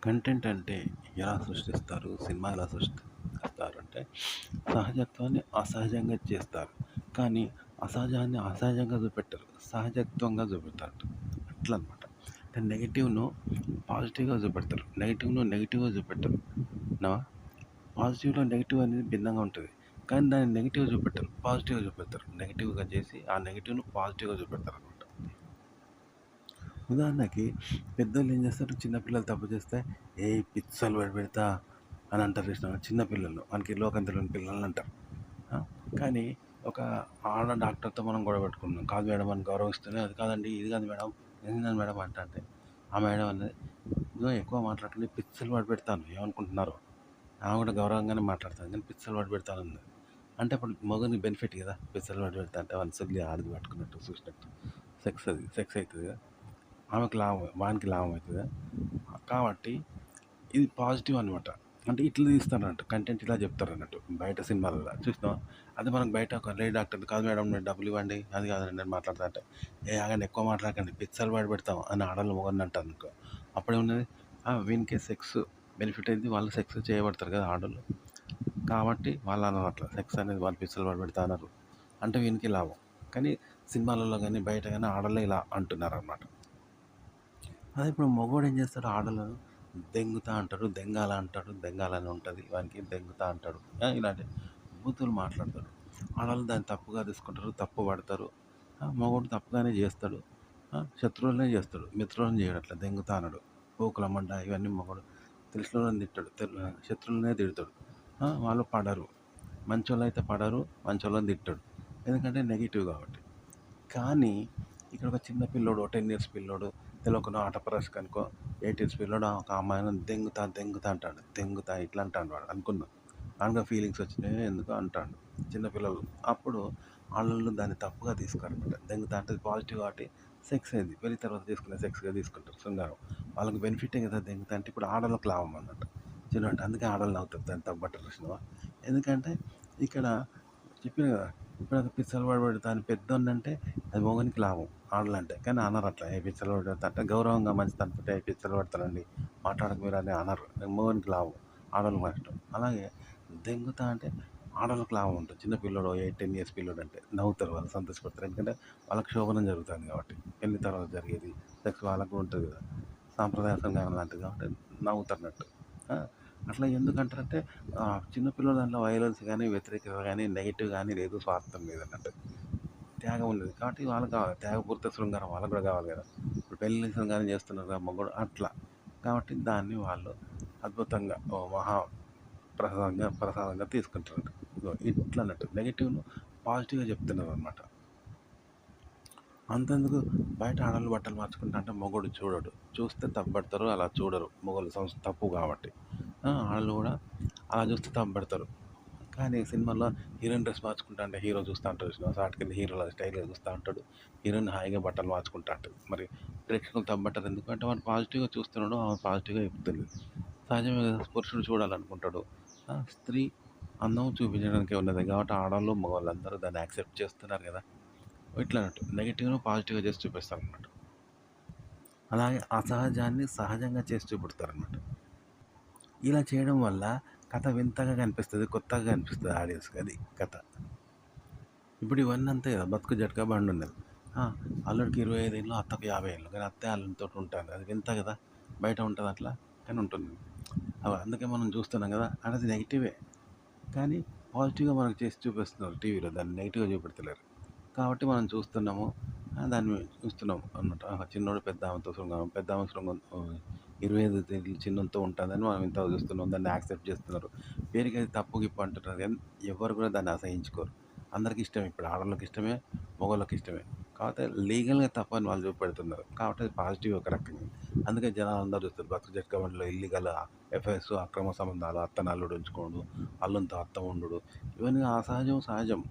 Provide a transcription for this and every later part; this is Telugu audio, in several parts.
కంటెంట్ అంటే ఎలా సృష్టిస్తారు? సినిమా ఎలా సృష్టిస్తారు అంటే సహజత్వాన్ని అసహజంగా చేస్తారు. కానీ అసహజాన్ని అసహజంగా చూపెట్టరు. సహజత్వంగా చూపెడతారు. అట్లనమాట. అంటే నెగెటివ్‌ను పాజిటివ్‌గా చూపెడతారు. నెగెటివ్‌ను నెగెటివ్‌గా చూపెట్టరు. నా పాజిటివ్‌లో నెగెటివ్ అనేది భిన్నంగా ఉంటది. కానీ దాన్ని నెగెటివ్ చూపెట్టరు. పాజిటివ్‌గా చూపెడతారు. నెగెటివ్‌గా చేసి ఆ నెగెటివ్‌ను పాజిటివ్‌గా చూపెడతారనమాట. ఉదాహరణకి పెద్దోళ్ళు ఏం చేస్తారు, చిన్నపిల్లలు తప్పు చేస్తే పిచ్చలు పెడతా అని అంటారు చూసినావా చిన్న పిల్లలు, మనకి లోకం తెలియని పిల్లల్ని అంటారు. ఆ? కానీ ఒక ఆడ డాక్టర్తో మనం గొడవ పెట్టుకున్నాం, కాదు మేడం అని గౌరవిస్తూనే, అది కాదండి ఇది కాదు మేడం, ఏంటండి మేడం అంటే ఆ మేడం అనేది ఇదిగో ఎక్కువ మాట్లాడుతుంది, పిచ్చలు పడి పెడతాను ఏమనుకుంటున్నారు, ఆమె కూడా గౌరవంగానే మాట్లాడతాను కానీ పిచ్చలు పడి పెడతాను అన్నది. అంటే అప్పుడు మగనికి బెనిఫిట్ కదా, పిచ్చలు పడి పెడతా అంటే వన్ సొల్లి ఆడిది పట్టుకున్నట్టు చూసినట్టు, సెక్స్ అవుతుంది కదా, ఆమెకు లాభం వానికి లాభం అవుతుంది. కాబట్టి ఇది పాజిటివ్ అనమాట. అంటే ఇట్లా తీస్తారన్నట్టు, కంటెంట్ ఇలా చెప్తారు అన్నట్టు బయట సినిమాలలో చూసినావా. అదే మనకు బయట ఒక లేడీ డాక్టర్, కాదు మేడం మీరు డబ్బులు ఇవ్వండి, అది కాదండి నేను మాట్లాడతా అంటే, ఆగండి ఎక్కువ మాట్లాడకండి పిచ్చలు పడి పెడతాం అని ఆడవాళ్ళు మొగని అంటారు అనుకో. అప్పుడేమున్నది, వీనికి సెక్స్ బెనిఫిట్ అయింది, వాళ్ళు సెక్స్ చేయబడతారు కదా ఆడవాళ్ళు. కాబట్టి వాళ్ళు అన్నారు అట్లా, సెక్స్ అనేది వాళ్ళు పిచ్చలు పడి పెడతా అన్నారు అంటే వీనికి లాభం. కానీ సినిమాలలో కానీ బయట కానీ ఆడవాళ్ళే ఇలా అంటున్నారు అనమాట. అదే ఇప్పుడు మగవాడు ఏం చేస్తాడు, ఆడలను దెంగుతా అంటాడు, దెంగాల అంటాడు, దెంగాలని ఉంటుంది వానికి, దెంగుతా అంటాడు, ఇలాంటి బూతులు మాట్లాడతాడు. ఆడవాళ్ళు దాన్ని తప్పుగా తీసుకుంటారు, తప్పు పడతారు. మగవాడు తప్పుగానే చేస్తాడు, శత్రువులనే చేస్తాడు, మిత్రులను చేయడు. అట్లా దెంగుతా అన్నాడు, పోకులమ్మంట ఇవన్నీ మగవాడు తెలిసిన వాళ్ళని తిట్టాడు, శత్రువులనే తిడతాడు. వాళ్ళు పడరు, మంచోళ్ళు అయితే పడరు, మంచోళ్ళని తిట్టాడు, ఎందుకంటే నెగిటివ్ కాబట్టి. కానీ ఇక్కడ ఒక చిన్న పిల్లోడు, 10 ఇయర్స్ పిల్లోడు, తెలియకుండా ఆట పరస్కి అనుకో, 8 ఇయర్స్ పిల్లోడు ఒక అమ్మాయిని దెంగుతా దెంగుతా అంటాడు, దెంగుతా ఇట్లా అంటాడు వాడు అనుకున్నాం. దానిగా ఫీలింగ్స్ వచ్చినాయి ఎందుకు అంటాడు చిన్నపిల్లలు. అప్పుడు వాళ్ళు దాన్ని తప్పుగా తీసుకోరనమాట. దెంగుతా అంటే పాజిటివ్ కాబట్టి సెక్స్ అయింది, పెళ్లి తర్వాత తీసుకునే సెక్స్గా తీసుకుంటారు శృంగారం. వాళ్ళకి బెనిఫిటే కదా దెంగుతా అంటే, ఇప్పుడు ఆడవాళ్ళకి లాభం అన్నట్టు చిన్న, అందుకే ఆడవాళ్ళు అవుతారు దాన్ని తప్పబట్టారు చూసినావా. ఎందుకంటే ఇక్కడ చెప్పిన కదా, ఇప్పుడు అది పిచ్చలు పడబెడతా అని పెద్దోన్నంటే అది మొగనికి లాభం ఆడలంటే, కానీ అనరు అట్లా, ఏ పిచ్చలు పడతా అంటే గౌరవంగా మంచి తనతో ఏ పిచ్చలు పడతారండి మాట్లాడక మీరు అని అనరు, మొగనికి లాభం, ఆడవాళ్ళకి నష్టం. అలాగే దెంగుతా అంటే ఆడవాళ్ళకి లాభం ఉంటుంది. చిన్న పిల్లడు 8-10 ఇయర్స్ పిల్లడు అంటే నవ్వుతారు, వాళ్ళు సంతోషపడతారు, ఎందుకంటే వాళ్ళకి శోభనం జరుగుతుంది కాబట్టి, పెళ్లి తర్వాత జరిగేది సెక్స్ వాళ్ళకు కూడా ఉంటుంది కదా, సాంప్రదాయ సంఘం లాంటిది కాబట్టి నవ్వుతున్నట్టు. అట్లా ఎందుకంటారంటే చిన్నపిల్లల దాంట్లో వైలెన్స్ కానీ, వ్యతిరేకత కానీ, నెగిటివ్ కానీ లేదు, స్వార్థం లేదన్నట్టు, త్యాగం ఉన్నది కాబట్టి వాళ్ళకి కావాలి, త్యాగపూరిత శృంగారం వాళ్ళకు కూడా కావాలి కదా. ఇప్పుడు పెళ్లి శృంగారం చేస్తున్నారు కదా మగవాడు అట్లా, కాబట్టి దాన్ని వాళ్ళు అద్భుతంగా మహా ప్రసాదంగా తీసుకుంటారు. ఇగో ఇట్లా అన్నట్టు నెగిటివ్ను పాజిటివ్గా చెప్తున్నారు అనమాట. అంతెందుకు, బయట ఆడవాళ్ళు బట్టలు మార్చుకుంటా అంటే మొగోడు చూడడు, చూస్తే తప్పుపడతారు, అలా చూడరు మొగోళ్ళు తప్పు కాబట్టి. ఆడవాళ్ళు కూడా అలా చూస్తే తప్పుపడతారు. కానీ సినిమాలో హీరోయిన్ డ్రెస్ మార్చుకుంటా అంటే హీరో చూస్తూ ఉంటాడు చూసినావా, షార్ట్ కింద హీరోల స్టైల్గా చూస్తూ ఉంటాడు, హీరోయిన్ హాయిగా బట్టలు మార్చుకుంటా ఉంటుంది. మరి ప్రేక్షకులు తప్పబట్టరు, ఎందుకంటే వాడు పాజిటివ్గా చూస్తున్నాడు, ఆమె పాజిటివ్గా చెప్తుంది. సహజమే కదా, పురుషుడు చూడాలనుకుంటాడు, స్త్రీ అందం చూపించడానికి ఉన్నది కాబట్టి ఆడవాళ్ళు మగవాళ్ళు అందరూ దాన్ని యాక్సెప్ట్ చేస్తున్నారు కదా. ఇట్లా అన్నట్టు నెగిటివ్ను పాజిటివ్గా చేసి చూపిస్తారు అన్నమాట. అలాగే అసహజాన్ని సహజంగా చేసి చూపెడతారనమాట. ఇలా చేయడం వల్ల కథ వింతగా కనిపిస్తుంది, కొత్తగా కనిపిస్తుంది ఆడియన్స్కి, అది కథ. ఇప్పుడు ఇవన్నీ అంతే కదా, బతుకు జట్కా బండి ఉన్నది, అల్లుడికి 25 ఏళ్ళు, అత్తకు 50 ఏళ్ళు, కానీ అత్తే అల్లునితో ఉంటుంది, అది వింత కదా. బయట ఉంటుంది అట్లా, కానీ ఉంటుంది. అందుకే మనం చూస్తున్నాం కదా, అనేది నెగిటివే, కానీ పాజిటివ్గా మనకు చేసి చూపిస్తున్నారు టీవీలో, దాన్ని నెగిటివ్గా చూపెడతలేరు. కాబట్టి మనం చూస్తున్నాము, దాన్ని చూస్తున్నాం అన్నమాట. చిన్నోడు పెద్ద ఆమెతో శృంగారం, పెద్ద ఆమె శృంగం 25 ఏళ్ళు చిన్నతో ఉంటుందని మనం ఇంత చూస్తున్నాం, దాన్ని యాక్సెప్ట్ చేస్తున్నారు. పేరుకి అది తప్పు గిప్పు అంటున్నారు కానీ ఎవరు కూడా దాన్ని అసహించుకోరు. అందరికి ఇష్టమే, ఇప్పుడు ఆడవాళ్ళకి ఇష్టమే, మగవాళ్ళకి ఇష్టమే. కాకపోతే లీగల్గా తప్పని వాళ్ళు చూపెడుతున్నారు కాబట్టి అది పాజిటివ్ ఒక రకంగా. అందుకే జనాలు అందరూ చూస్తారు, బతుకు జట్కా బండిలో ఇల్లీగల్ ఎఫ్ఐఆర్స్, అక్రమ సంబంధాలు, అత్తను అల్లుడు ఉంచుకోవడం, అల్లునితో అత్త ఉండు, ఇవన్నీ అసహజం సహజం.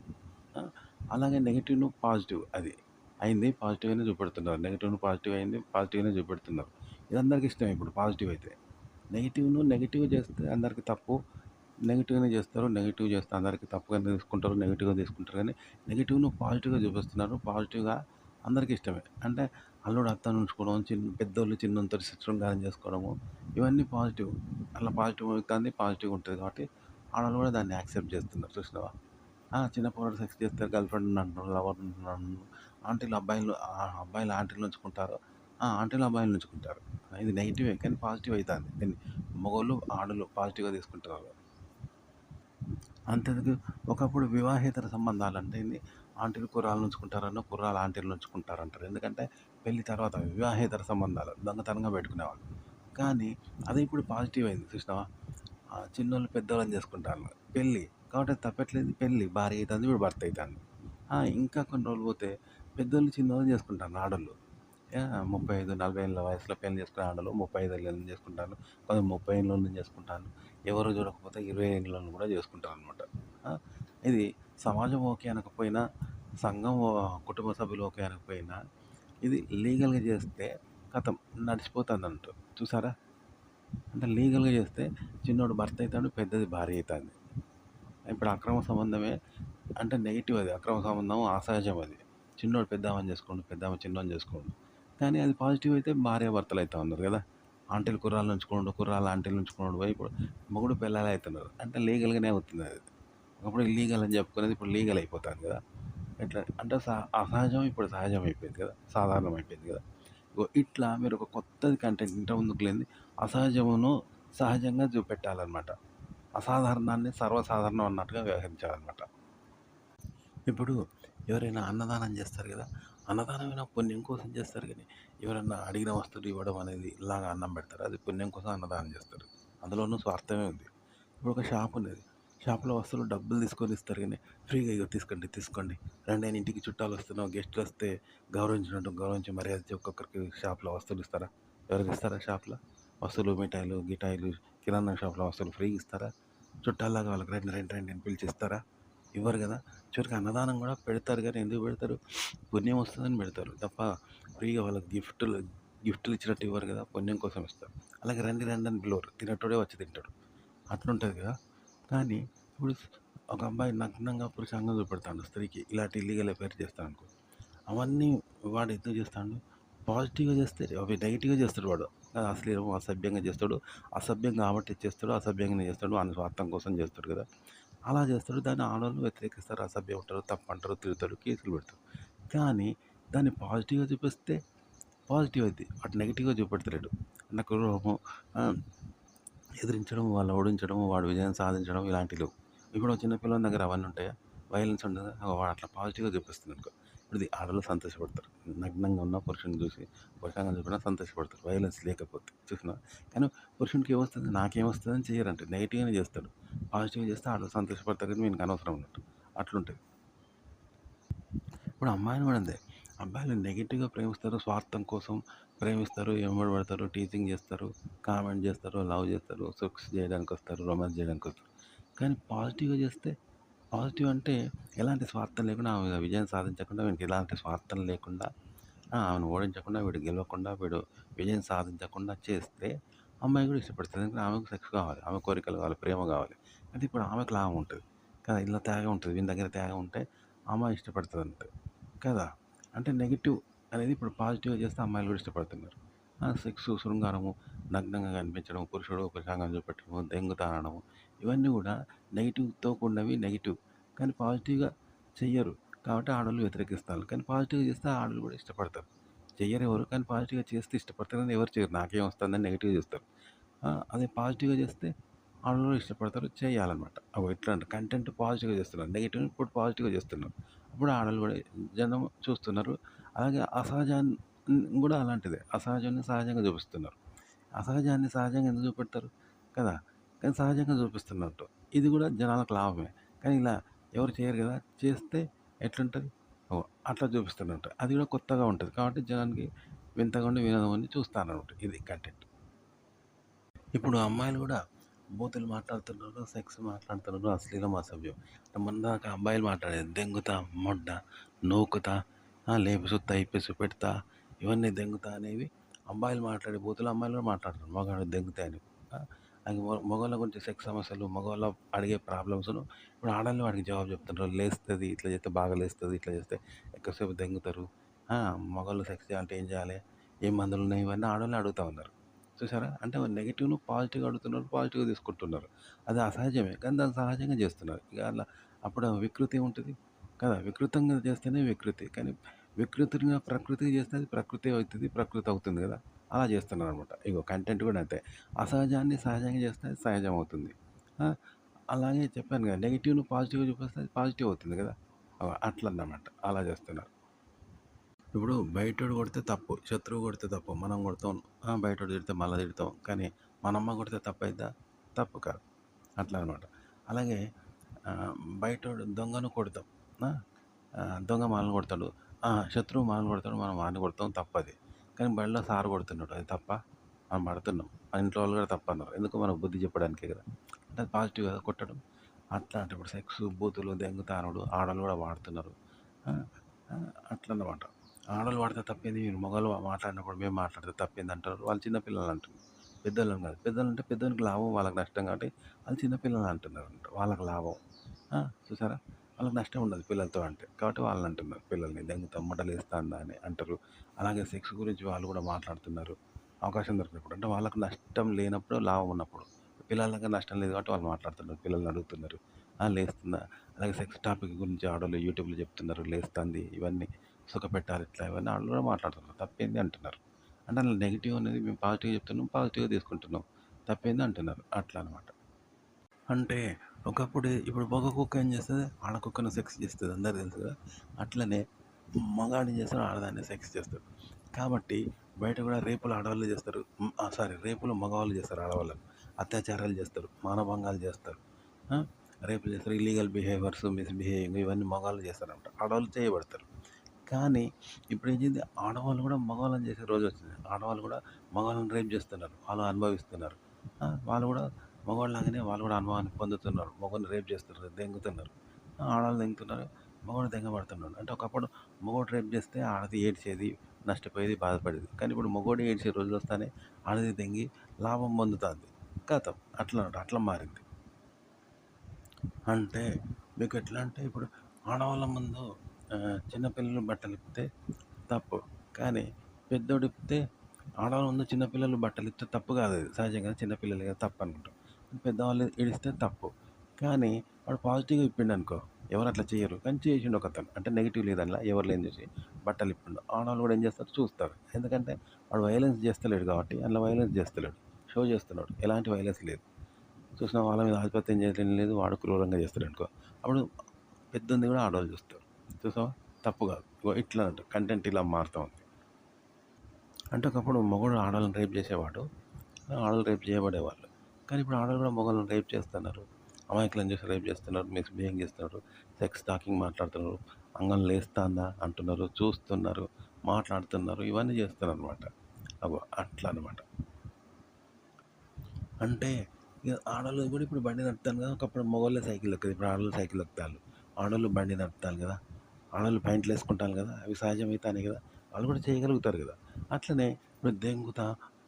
ఆ, అలాగే నెగిటివ్ను పాజిటివ్ అది అయింది, పాజిటివ్గానే చూపెడుతున్నారు, నెగిటివ్ను పాజిటివ్ అయింది, పాజిటివ్గానే చూపెడుతున్నారు. ఇది అందరికీ ఇష్టం. ఇప్పుడు పాజిటివ్ అయితే నెగిటివ్ను నెగిటివ్ చేస్తే అందరికీ తప్పు, నెగిటివ్గానే చేస్తారు, నెగిటివ్ చేస్తే అందరికీ తప్పుగా తీసుకుంటారు, నెగిటివ్గా తీసుకుంటారు. కానీ నెగిటివ్ను పాజిటివ్గా చూపిస్తున్నారు, పాజిటివ్గా అందరికీ ఇష్టమే. అంటే అల్లుడు అత్తను ఉంచుకోవడం, పెద్దోళ్ళు చిన్నోనితోటి శృంగారం చేసుకోవడము, ఇవన్నీ పాజిటివ్. అలా పాజిటివ్ అవుతుంది, పాజిటివ్‌గా ఉంటది కాబట్టి ఆడోళ్ళు కూడా దాన్ని యాక్సెప్ట్ చేస్తున్నారు చూసినావా? చిన్న పోరడు సెక్స్ చేస్తే గర్ల్ ఫ్రెండ్ ఉందంటున్నారు, లవర్ ఉంటున్నాను. ఆంటీలు అబ్బాయిలు అబ్బాయిలు ఆంటీలను ఉంచుకుంటారు. ఆంటీలు అబ్బాయిలను ఉంచుకుంటారు. ఇది నెగెటివే కానీ పాజిటివ్ అయితాంది. దీన్ని మగోళ్ళు, ఆడోళ్ళు పాజిటివ్‌గా తీసుకుంటున్నారు. అంతెందుకు ఒకప్పుడు వివాహేతర సంబంధాలంటే ఏంది? ఆంటీలు కుర్రాళ్ళను ఉంచుకుంటారనో, కుర్రాళ్ళు ఆంటీలను ఉంచుకుంటారంటారు. ఎందుకంటే పెళ్లి తర్వాత వివాహేతర సంబంధాలు దొంగతనంగా పెట్టుకునేవాళ్ళు. కానీ అదే ఇప్పుడు పాజిటివ్ అయింది చూసినావా? చిన్నోళ్ళు పెద్దోళ్ళని చేసుకుంటారు. పెళ్లి కాబట్టి అది తప్పట్లేదు. పెళ్లి భార్య అయితాంది, వీడు భర్త అయితాండు. ఇంకా కొన్ని రోజులు పోతే పెద్దోళ్ళు చిన్నోళ్ళని చేసుకుంటారు ఆడోళ్ళు. 35, 40 ఏళ్ళ వయసులో పెళ్లి చేసుకునే ఆడోళ్ళు 35 ఏళ్ళని చేసుకుంటారు. కొందరు 30 ఏళ్ళోళ్ళని చేసుకుంటారు. ఎవరు చూడకపోతే 20 ఏళ్ళోళ్ళని కూడా చేసుకుంటారనమాట. ఆ! ఇది సమాజం ఓకే అనకపోయినా, సంఘం కుటుంబ సభ్యులు ఓకే అనకపోయినా, ఇది లీగల్‌గా చేస్తే ఖతం నడిచిపోతుందంట. చూసారా? అంటే లీగల్‌గా చేస్తే చిన్నోడు భర్త అయితాడు, పెద్దది భార్య అయితాంది. ఇప్పుడు అక్రమ సంబంధమే అంటే నెగెటివ్ అది. అక్రమ సంబంధం అసహజం అది. చిన్నోడు పెద్దామెను చేసుకోండు, పెద్దామె చిన్నోడిని చేసుకోండు. కానీ అది పాజిటివ్ అయితే భార్యాభర్తలు అయితా ఉన్నారు కదా! ఆంటీలు కుర్రాళ్ళు ఉంచుకోండు, కుర్రాళ్ళు ఆంటీలు ఉంచుకునుడు పోయి ఇప్పుడు మొగుడు పెళ్ళాలు అవుతున్నారు. అంటే లీగల్‌గానే అవుతుంది అది. ఒకప్పుడు ఇల్లీగల్ అని చెప్పుకునేది ఇప్పుడు లీగల్ అయిపోతాంది కదా! ఎట్లా అంటే అసహజం ఇప్పుడు సహజం అయిపోయింది కదా! సాధారణం అయిపోయింది కదా! ఇగో ఇట్లా మీరు ఒక కొత్తది కంటెంట్ ఇంతకుముందుకు లేనిది అసహజమును సహజంగా చూపెట్టాలన్నమాట. అసాధారణాన్ని సర్వసాధారణం అన్నట్టుగా వ్యవహరించాలన్నమాట. ఇప్పుడు ఎవరైనా అన్నదానం చేస్తారు కదా! అన్నదానమైనా పుణ్యం కోసం చేస్తారు కానీ, ఎవరన్నా అడిగిన వస్తువులు ఇవ్వడం అనేది ఇలాగ అన్నం పెడతారు. అది పుణ్యం కోసం అన్నదానం చేస్తారు. అందులోనూ స్వార్థమే ఉంది. ఇప్పుడు ఒక షాప్ ఉన్నది. షాప్‌లో వస్తువులు డబ్బులు తీసుకొని ఇస్తారు కానీ, ఫ్రీగా ఇగో తీసుకోండి, తీసుకోండి. రండి నేను ఇంటికి చుట్టాలు వస్తున్నాం, గెస్టులు వస్తే గౌరవించినట్టు గౌరవించి మర్యాద ఇచ్చి ఒక్కొక్కరికి షాప్‌లో వస్తువులు ఇస్తారా? ఎవరైనా ఇస్తారా షాప్‌లో? వస్తువులు, మిఠాయిలు, గిటాయిలు, కిరాణా షాప్‌లో వస్తువులు ఫ్రీగా ఇస్తారా? చుట్టాల్లాగా వాళ్ళకి రండి, రండి, రండి అని పిలిచి ఇస్తారా? ఇవ్వరు కదా! చివరికి అన్నదానం కూడా పెడతారు కానీ ఎందుకు పెడతారు? పుణ్యం వస్తుందని పెడతారు తప్ప ఫ్రీగా వాళ్ళకి గిఫ్టులు ఇచ్చినట్టు ఇవ్వరు కదా! పుణ్యం కోసం ఇస్తారు. అలాగే రండి రండి అని పిలవరు. తినేటోడే వచ్చి తింటాడు. అట్లుంటది కదా! కానీ ఇప్పుడు ఒక అబ్బాయి నగ్నంగా పురుషాంగం చూపెడతాడు స్త్రీకి. ఇలాంటి ఇల్లీగల్ అఫైర్ చేస్తాడనుకో. అవన్నీ వాడు ఎందుకు చేస్తాడు? పాజిటివ్‌గా చేస్తే అవి నెగెటివ్‌గా చేస్తాడు వాడు. అశ్లీలం, అసభ్యంగా చేస్తాడు. అసభ్యం కాబట్టి చేస్తాడు. అసభ్యంగానే చేస్తాడు. వాని స్వార్థం కోసం చేస్తాడు కదా! అలా చేస్తాడు. దాన్ని ఆడోళ్ళు వ్యతిరేకిస్తారు. అసభ్యం అంటారు, తప్పంటారు, తిడతారు, కేసులు పెడతారు. కానీ దాన్ని పాజిటివ్‌గా చూపిస్తే పాజిటివ్ అయిద్ది. అటు నెగెటివ్‌గా చూపెడతలేడు. నాకు ఆహ్, ఎదిరించడం, వాళ్ళని ఓడించడం, వాడు విజయం సాధించడం ఇలాంటివి లేవు. ఇప్పుడు చిన్న పిల్లోని దగ్గర అవన్నీ ఉంటాయా? వైలెన్స్ ఉండదా? వాడు అట్లా పాజిటివ్‌గా చూపిస్తున్నాడనుకో. ఇప్పుడు ఆడోళ్ళు సంతోషపడతారు. నగ్నంగా ఉన్న పురుషుడిని చూసి పురుషాంగం చూపినా సంతోషపడతారు. వైలెన్స్ లేకపోతే చూసినావా? కానీ పురుషునికి ఏమొస్తది? నాకేమొస్తదని చెయ్యరంట. నెగెటివ్‌గానే చేస్తాడు. పాజిటివ్‌గా చేస్తే ఆడోళ్ళు సంతోషపడతారు కానీ వీనికి అనవసరం అన్నట్టు. అట్లుంటది. ఇప్పుడు అమ్మాయిలు కూడా అంతే. అబ్బాయిలు నెగెటివ్‌గా ప్రేమిస్తారు. స్వార్థం కోసం ప్రేమిస్తారు, ఎమ్మడి పడతారు, టీజింగ్ చేస్తారు, కామెంట్ చేస్తారు, లవ్ చేస్తారు, సెక్స్ చేయడానికొస్తారు, రొమాన్స్ చేయడానికొస్తారు. కానీ పాజిటివ్‌గా చేస్తే పాజిటివ్ అంటే ఎలాంటి స్వార్థం లేకుండా ఆమె విజయం సాధించకుండా, వీనికి ఎలాంటి స్వార్థం లేకుండా, ఆమెను ఓడించకుండా, వీడు గెలవకుండా, వీడు విజయం సాధించకుండా చేస్తే అమ్మాయి కూడా ఇష్టపడుతుంది. ఎందుకంటే ఆమెకు సెక్స్ కావాలి, ఆమె కోరికలు కావాలి, ప్రేమ కావాలి. అయితే ఇప్పుడు ఆమెకు లాభం ఉంటది. కదా! ఇలా త్యాగం ఉంటది. వీని దగ్గర త్యాగం ఉంటే అమ్మాయి ఇష్టపడుతదంట. కదా! అంటే నెగెటివ్ అనేది ఇప్పుడు పాజిటివ్‌గా చేస్తే అమ్మాయిలు కూడా ఇష్టపడుతున్నారు. సెక్సు, శృంగారము, నగ్నంగా కనిపించడం, పురుషుడు పురుషాంగం చూపెట్టడము, దెంగుతా అనడము ఇవన్నీ కూడా నెగెటివ్‌తో కూడినవి నెగెటివ్. కానీ పాజిటివ్‌గా చెయ్యరు. కాబట్టి ఆడోళ్ళు వ్యతిరేకిస్తారు. కానీ పాజిటివ్‌గా చేస్తే ఆడోళ్ళు కూడా ఇష్టపడతారు. చెయ్యరెవరు కానీ పాజిటివ్‌గా చేస్తే ఇష్టపడతారు కానీ ఎవరు చేయరు. నాకేం వస్తుందని నెగెటివ్‌గా చేస్తారు. అదే పాజిటివ్‌గా చేస్తే ఆడోళ్ళు కూడా ఇష్టపడతారు. చేయాలన్నమాట. అగో ఇట్లా కంటెంట్ పాజిటివ్‌గా చేస్తున్నారు. నెగెటివ్‌ని ఇప్పుడు పాజిటివ్‌గా చేస్తున్నారు. అప్పుడు ఆడోళ్ళు కూడా జనం చూస్తున్నారు. అలాగే అసహజాన్ని కూడా అలాంటిదే. అసహజాన్ని సహజంగా చూపిస్తున్నారు. అసహజాన్ని సహజంగా ఎందుకు చూపెడతారు? కదా! కానీ సహజంగా చూపిస్తున్నట్టు. ఇది కూడా జనాలకు లాభమే. కానీ ఇలా ఎవరు చేయరు కదా! చేస్తే ఎట్లుంటది? ఓహ్! అట్లా చూపిస్తున్నట్టు. అది కూడా కొత్తగా ఉంటది. కాబట్టి జనానికి వింతగా ఉండి, వినోదం ఉండి చూస్తారన్నమాట. ఇది కంటెంట్. ఇప్పుడు అమ్మాయిలు కూడా బూతులు మాట్లాడుతున్నారు, సెక్స్ మాట్లాడుతున్నారు, అశ్లీలం, అసభ్యం. మొన్నదాకా అబ్బాయిలు మాట్లాడేది దెంగుతా, మొడ్డ, నూకుతా, లేపి సుత్తా, ఇప్పి చూపెడతా, ఇవన్నీ దెంగుతా అనేవి అబ్బాయిలు మాట్లాడే బూతులు అమ్మాయిలు కూడా మాట్లాడుతున్నారు. మగాడు దెంగుతా అని. ఆ, అది మగవాళ్ళ గురించి సెక్స్ సమస్యలు, మగవాళ్ళ అడిగే ప్రాబ్లమ్స్ను ఇప్పుడు ఆడవాళ్ళు వాడికి జవాబు చెప్తున్నారు. లేస్తుంది, ఇట్లా చేస్తే బాగా లేస్తుంది, ఇట్లా చేస్తే ఎక్కువసేపు దెంగుతారు, ఆ! మగోళ్ళు సెక్స్ చేయాలంటే ఏం చేయాలి? ఏం మందులున్నాయి? ఇవన్నీ ఆడోళ్ళే అడుగుతా ఉన్నారు. చూసారా? అంటే నెగెటివ్‌ను పాజిటివ్‌గా అడుగుతున్నారు. పాజిటివ్‌గా తీసుకుంటున్నారు. అది అసహజమే. కానీ దాన్ని సహజంగా చేస్తున్నారు. ఇక అలా అప్పుడు వికృతి ఏముంటది? కదా! వికృతంగా చేస్తేనే వికృతి. కానీ వికృతిగా ప్రకృతికి చేస్తే అది ప్రకృతి అవుతది. ప్రకృతి అవుతుంది కదా! అలా చేస్తున్నారనమాట. ఇగో కంటెంట్ కూడా అంతే. అసహజాన్ని సహజంగా చేస్తే అది సహజం అవుతుంది. ఆ! అలాగే చెప్పాను కదా! నెగెటివ్‌ని పాజిటివ్‌గా చూపిస్తే అది పాజిటివ్ అవుతుంది కదా! అట్లన్నమాట. అలా చేస్తున్నారు. ఇప్పుడు బయటోడు కొడితే తప్పు. శత్రువు కొడితే తప్పు. మనం కొడతాం. బయటోడు తిడితే మళ్ళా తిడతాం. కానీ మనమ్మ కొడితే తప్పయిద్దా? తప్పు కాదు. అట్లా అనమాట. అలాగే ఆహ్, బయటోడు దొంగను కొడతాం. ఆ! దొంగ మనల్ని కొడతాడు. శత్రువు మనల్ని కొడతాడు. మనం వాడిని కొడతాం తప్పది. కానీ బడిలో సార్ కొడుతున్నాడు. అది తప్పా? మనం పడుతున్నాం. మన ఇంట్లో వాళ్ళు కూడా తప్పన్నారు. ఎందుకు మనకు బుద్ధి చెప్పడానికే కదా! అంటే అది పాజిటివ్ కదా కొట్టడం. అట్లా అంటే ఇప్పుడు సెక్స్, బూతులు, దెంగుతానుడు ఆడోళ్ళు కూడా వాడుతున్నారు. ఆ! ఆ! అట్లన్నమాట. ఆడోళ్ళు వాడితే తప్పేంది? మీరు మగవాళ్ళు మాట్లాడినప్పుడు మేము మాట్లాడితే తప్పేందంటారు? వాళ్ళు చిన్న పిల్లలు అంటున్నారు. పెద్దోళ్ళని కాదు. పెద్దోళ్ళంటే పెద్దోనికి లాభం, వాళ్ళకి నష్టం కాబట్టి వాళ్ళు చిన్న పిల్లలు అంటున్నారంట. వాళ్ళకి లాభం. చూసారా? వాళ్ళకి నష్టం ఉండదు పిల్లలతో అంటే. కాబట్టి వాళ్ళని అంటున్నారు. పిల్లల్ని దెంగుతాం, మడలేస్తాందా అని అంటారు. అలాగే సెక్స్ గురించి వాళ్ళు కూడా మాట్లాడుతున్నారు. అవకాశం దొరికినప్పుడు. అంటే వాళ్ళకి నష్టం లేనప్పుడు, లాభం ఉన్నప్పుడు. పిల్లలకి నష్టం లేదు కాబట్టి వాళ్ళు మాట్లాడుతున్నారు. పిల్లల్ని అడుగుతున్నారు. లేస్తుందా? అలాగే సెక్స్ టాపిక్ గురించి ఆడోళ్ళు యూట్యూబ్‌లో చెప్తున్నారు. లేస్తాంది ఇవన్నీ సుఖపెట్టాలి ఇట్లా ఇవన్నీ ఆళ్ళు కూడా మాట్లాడుతున్నారు. తప్పేంది అంటున్నారు. అంటే అందులో నెగెటివ్ అనేది మేము పాజిటివ్‌గా చెప్తున్నాం. పాజిటివ్‌గా తీసుకుంటున్నాం. తప్పేంది అంటున్నారు. అట్లా అనమాట. అంటే ఒకప్పుడు ఇప్పుడు మగ కుక్క ఏం చేస్తది? ఆడ కుక్కను సెక్స్ చేస్తది. అందరికి తెలుసు కదా! అట్లనే మగాడు ఏం చేస్తాడు? ఆడదాన్ని సెక్స్ చేస్తాడు. కాబట్టి బయట కూడా రేపులు ఆడవాళ్ళు చేస్తారు. సారీ రేపులు మగవాళ్ళు చేస్తారు ఆడవాళ్ళని. అత్యాచారాలు చేస్తారు. మానభంగాలు చేస్తారు. ఆ! రేపులు చేస్తారు. ఇల్లీగల్ బిహేవియర్స్, మిస్‌బిహేవింగ్ ఇవన్నీ మగవాళ్ళు చేస్తారనమాట. ఆడవాళ్ళు చేయబడతారు. కానీ ఇప్పుడేంచింది ఆడవాళ్ళు కూడా మగవాళ్ళని చేసే రోజొచ్చింది. ఆడవాళ్ళు కూడా మగవాళ్ళని రేప్ చేస్తున్నారు. వాళ్ళు అనుభవిస్తున్నారు. వాళ్ళు కూడా మగవాళ్ళలాగానే వాళ్ళు కూడా అనుభవాన్ని పొందుతున్నారు. మగవాడిని రేప్ చేస్తున్నారు, దెంగుతున్నారు. ఆడవాళ్ళు దెంగుతున్నారు, మగవాడు దెంగబడుతున్నాడు. అంటే ఒకప్పుడు మగవాడు రేప్ చేస్తే ఆడది ఏడ్చేది, నష్టపోయేది, బాధపడేది. కానీ ఇప్పుడు మగవాడు ఏడ్చే రోజులొస్తానే ఆడది దెంగి లాభం పొందుతాంది. ఖతం. అట్లా మారింది. అంటే మీకెట్లా అంటే ఇప్పుడు ఆడవాళ్ళ ముందు చిన్న పిల్లలు బట్టలిప్తే తప్పు. కానీ పెద్దోడిప్తే ఆడవాళ్ళ ముందు చిన్న పిల్లలు బట్టలిప్తే తప్పు కాదది. సహజంగా చిన్న పిల్లలే కదా తప్పనుకుంటాం. పెద్దవాళ్ళు ఏడిస్తే తప్పు. కానీ వాడు పాజిటివ్‌గా ఇప్పిండనుకో ఎవరట్లా చెయ్యరు. కానీ చేసిండు ఒకతను. అంటే నెగెటివ్ లేదండ్ల ఎవరు లేనిది చూసి బట్టలిప్పిండు. ఆడవాళ్ళు కూడా ఏం చేస్తారు చూస్తారు. ఎందుకంటే వాడు వయలెన్స్ చేస్తలేడు కాబట్టి అందులో వయలెన్స్ చేస్తలేడు. షో చేస్తున్నాడు. ఎలాంటి వయలెన్స్ లేదు. చూసినా వాళ్ళ మీద ఆధిపత్యం చేయడం లేదు. వాడు క్రూరంగా చేస్తాడనుకో. అప్పుడు పెద్దంది కూడా ఆడవాళ్ళు చూస్తారు. చూసావా? తప్పు కాదు. ఇగో ఇట్లా కంటెంట్ ఇలా మారుతా ఉంది. అంటే ఒకప్పుడు మగవాడు ఆడవాళ్ళని రేప్ చేసేవాడు. ఆడవాళ్ళు రేప్ చేయబడేవాళ్ళు. కానీ ఇప్పుడు ఆడవాళ్ళు కూడా మగవాళ్ళని రేప్ చేస్తున్నారు. అమాయకులను చేసి రేప్ చేస్తున్నారు. మిస్‌బిహేవ్ చేస్తున్నారు. సెక్స్ టాకింగ్ మాట్లాడుతున్నారు. అంగం లేస్తాందా అంటున్నారు. చూస్తున్నారు. మాట్లాడుతున్నారు. ఇవన్నీ చేస్తున్నారనమాట. అగో అట్లా అనమాట. అంటే ఇగ ఆడోళ్ళు కూడా ఇప్పుడు బండి నడుపుతాను కదా! ఒకప్పుడు మగోళ్ళే సైకిల్ తొక్కేది. ఇప్పుడు ఆడోళ్ళు సైకిల్ తొక్కుతాళ్ళు. ఆడోళ్ళు బండి నడుపుతాళ్ళు కదా! ఆడోళ్ళు ప్యాంట్లు వేసుకుంటాళ్ళు కదా! అవి సహజమైతానే కదా! వాళ్ళు కూడా చేయగలుగుతారు కదా! అట్లనే ఇప్పుడు దెంగుతా,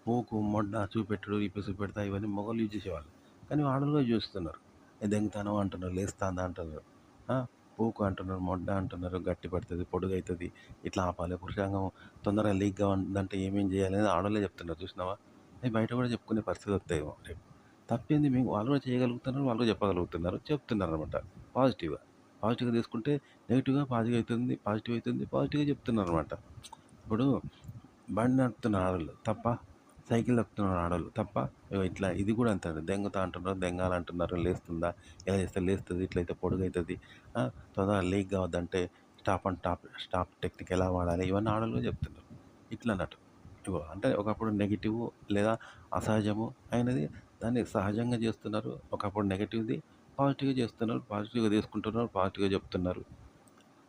ఊకు, మొడ్డ, చూపెట్టుడు, ఇప్పి చూపెడతా ఇవన్నీ మగోళ్ళు యూజ్ చేసేవాళ్ళు. కానీ ఆడోళ్ళు కూడా చూస్తున్నారు. దెంగుతాను అంటున్నారు, లేస్తాందా అంటున్నారు. ఆ! ఊకు అంటున్నారు, మొడ్డ అంటున్నారు, గట్టి పడుతది, పొడుగైతది, ఇట్లా ఆపాలి. పురుషాంగం తొందరగా లీక్‌గా ఉందంటే ఏమేం చేయాలి అనేది ఆడోళ్ళే చెప్తున్నారు చూసినావా? అవి బయట కూడా చెప్పుకునే పరిస్థితి వస్తాయేమో రేపు. తప్పింది మీకు వాళ్ళు కూడా చేయగలుగుతున్నారు. వాళ్ళు కూడా చెప్పగలుగుతున్నారు. చెప్తున్నారనమాట. పాజిటివ్‌గా. పాజిటివ్‌గా తీసుకుంటే నెగెటివ్‌గా పాజిటివ్ అయితుంది. పాజిటివ్‌గా చెప్తున్నారనమాట. ఇప్పుడు బండి నడుపుతున్నారు ఆడోళ్ళు తప్పా? సైకిల్ తొక్కుతున్నారు ఆడోళ్ళు తప్పా? ఇగో ఇట్లా ఇది కూడా అంతే దెంగుతా అంటున్నారు, దెంగాలంటున్నారు, లేస్తుందా? ఇలా చేస్తే లేస్తది, ఇట్లయితే పొడుగైతది. ఆ! తొందరగా లీక్ కావద్దంటే స్టాప్ టెక్నిక్ ఎలా వాడాలి? ఇవన్నీ ఆడోళ్ళు కూడా చెప్తున్నారు. ఇట్లా అన్నట్టు. ఇగో అంటే ఒకప్పుడు నెగెటివ్ లేదా అసహజము అయినది దాన్ని సహజంగా చేస్తున్నారు. ఒకప్పుడు నెగెటివ్‌ది పాజిటివ్‌గా చేస్తున్నారు. పాజిటివ్‌గా తీసుకుంటున్నారు. పాజిటివ్‌గా చెప్తున్నారు.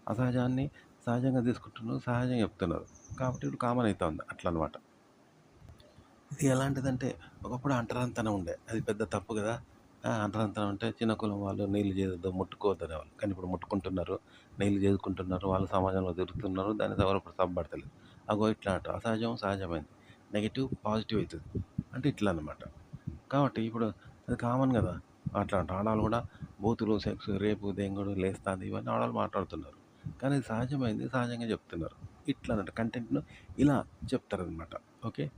అసహజాన్ని సహజంగా తీసుకుంటున్నారు. సహజంగా చెప్తున్నారు. కాబట్టి ఇప్పుడు కామన్ అయితా ఉంది. అట్లనమాట. ఇది ఎలాంటిదంటే ఒకప్పుడు అంటరానితనం ఉండే. అది పెద్ద తప్పు కదా! అంటరానితనం అంటే చిన్న కులం వాళ్ళు నీళ్ళు చేయొద్దు, ముట్టుకోవద్దు అనేవాళ్ళు. కానీ ఇప్పుడు ముట్టుకుంటున్నారు. నీళ్ళు చేసుకుంటున్నారు. వాళ్ళు సమాజంలో తిరుగుతున్నారు. దాన్ని ఎవరు ఇప్పుడు తప్పుపడతలేదు. అగో ఇట్లా అంట అసహజం సహజమైంది. నెగెటివ్ పాజిటివ్ అయితది. అంటే ఇట్లా అనమాట. కాబట్టి ఇప్పుడు అది కామన్ కదా! అట్లాంటి ఆడవాళ్ళు కూడా బూతులు, సెక్స్, రేపు, దెంగుడు, లేస్తాంది ఇవన్నీ ఆడవాళ్ళు మాట్లాడుతున్నారు. కానీ ఇది సహజమైంది. సహజంగా చెప్తున్నారు. ఇట్లా అన్నట్టు కంటెంట్ను ఇలా చెప్తారనమాట. ఓకే.